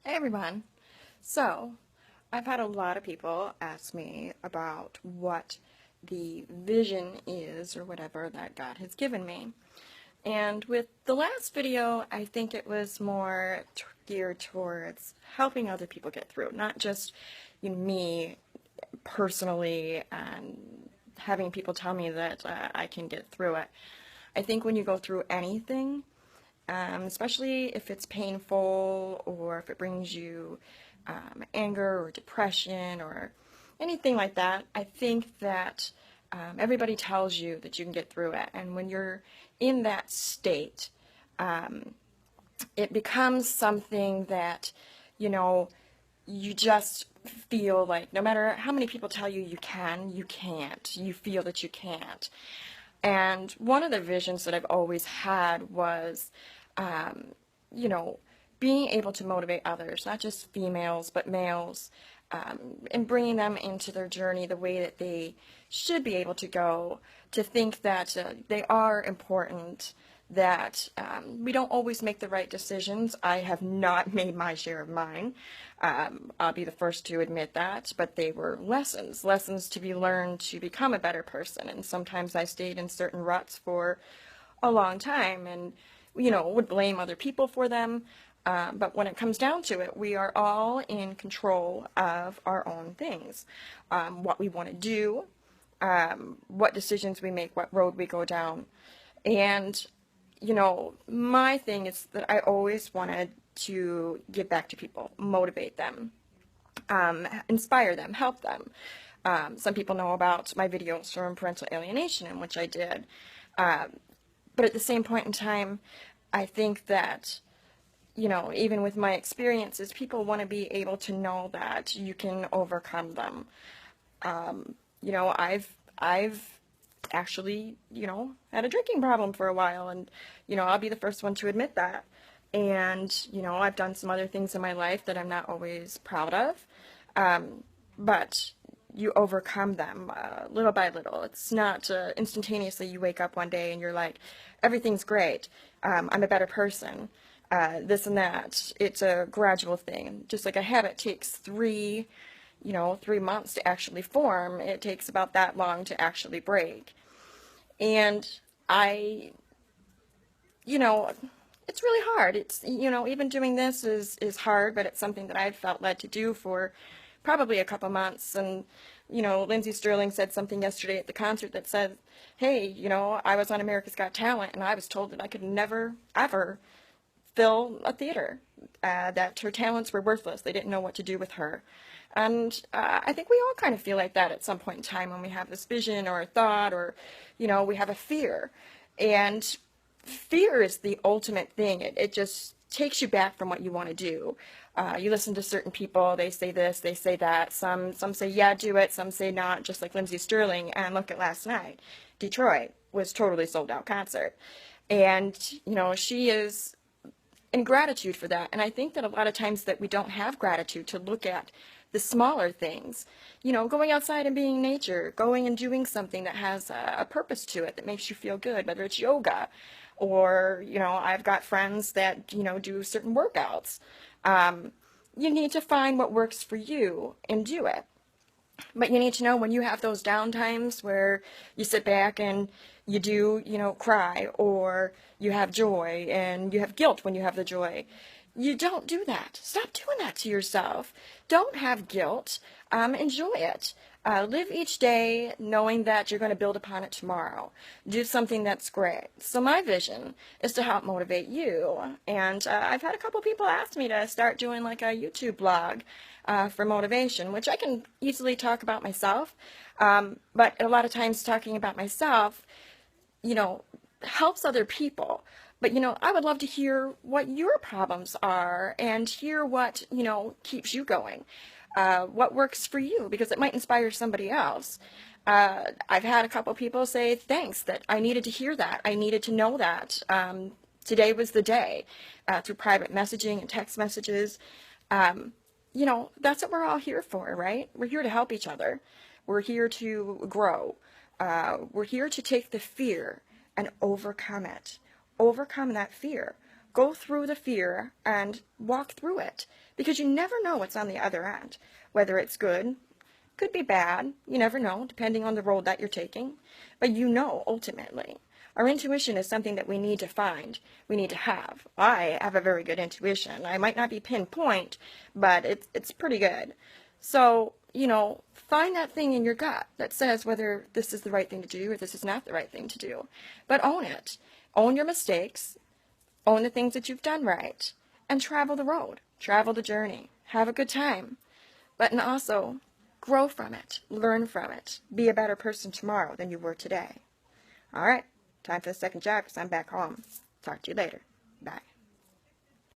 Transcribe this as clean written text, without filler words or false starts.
Hey everyone. So, I've had a lot of people ask me about what the vision is or whatever that God has given me. And with the last video, I think it was more geared towards helping other people get through, not just me personally and having people tell me that I can get through it. I think when you go through anything, especially if it's painful or if it brings you anger or depression or anything like that. I think that everybody tells you that you can get through it. And when you're in that state, it becomes something that, you know, you just feel like no matter how many people tell you you can, you can't. You feel that you can't. And one of the visions that I've always had was, um, you know, being able to motivate others, not just females, but males, and bringing them into their journey the way that they should be able to go, to think that they are important, that we don't always make the right decisions. I have not made my share of mine. I'll be the first to admit that, but they were lessons to be learned to become a better person. And sometimes I stayed in certain ruts for a long time and, would blame other people for them. But when it comes down to it, we are all in control of our own things, what we want to do, what decisions we make, what road we go down. And my thing is that I always wanted to give back to people, motivate them, inspire them, help them. Some people know about my videos from parental alienation, in which I did. But at the same point in time, I think that, even with my experiences, people want to be able to know that you can overcome them. I've actually, had a drinking problem for a while, and, I'll be the first one to admit that. And, I've done some other things in my life that I'm not always proud of. But you overcome them little by little. It's not instantaneously you wake up one day and you're like, everything's great. I'm a better person. This and that. It's a gradual thing. Just like a habit takes 3 months to actually form, it takes about that long to actually break. And I, you know, it's really hard. It's, even doing this is hard, but it's something that I've felt led to do for probably a couple months. And, Lindsay Sterling said something yesterday at the concert that said, hey, I was on America's Got Talent and I was told that I could never, ever fill a theater, that her talents were worthless. They didn't know what to do with her. And I think we all kind of feel like that at some point in time when we have this vision or a thought or, we have a fear. And fear is the ultimate thing. It just takes you back from what you want to do. You listen to certain people, they say this, they say that. Some say, yeah, do it. Some say not, just like Lindsay Sterling. And look at last night. Detroit was totally sold out concert. And, she is in gratitude for that. And I think that a lot of times that we don't have gratitude to look at the smaller things, going outside and being in nature, going and doing something that has a purpose to it that makes you feel good, whether it's yoga or, I've got friends that, do certain workouts. You need to find what works for you and do it. But you need to know when you have those down times where you sit back and you do, cry, or you have joy and you have guilt when you have the joy. You don't do that. Stop doing that to yourself. Don't have guilt. Enjoy it. Live each day knowing that you're going to build upon it tomorrow. Do something that's great. So my vision is to help motivate you. And I've had a couple people ask me to start doing like a YouTube blog for motivation, which I can easily talk about myself. But a lot of times talking about myself, helps other people. But, I would love to hear what your problems are and hear what, keeps you going. What works for you, because it might inspire somebody else. I've had a couple people say thanks, that I needed to hear that. I needed to know that. Today was the day, through private messaging and text messages. That's what we're all here for, right? We're here to help each other. We're here to grow. We're here to take the fear and overcome it. Overcome that fear. go through the fear and walk through it, because you never know what's on the other end, whether it's good, could be bad, you never know, depending on the road that you're taking, but you know, ultimately. Our intuition is something that we need to find, we need to have. I have a very good intuition. I might not be pinpoint, but it's pretty good. So, you know, find that thing in your gut that says whether this is the right thing to do or this is not the right thing to do. But own it. Own your mistakes. Own the things that you've done right. And travel the road. Travel the journey. Have a good time. But and also, grow from it. Learn from it. Be a better person tomorrow than you were today. All right. Time for the second job because I'm back home. Talk to you later. Bye.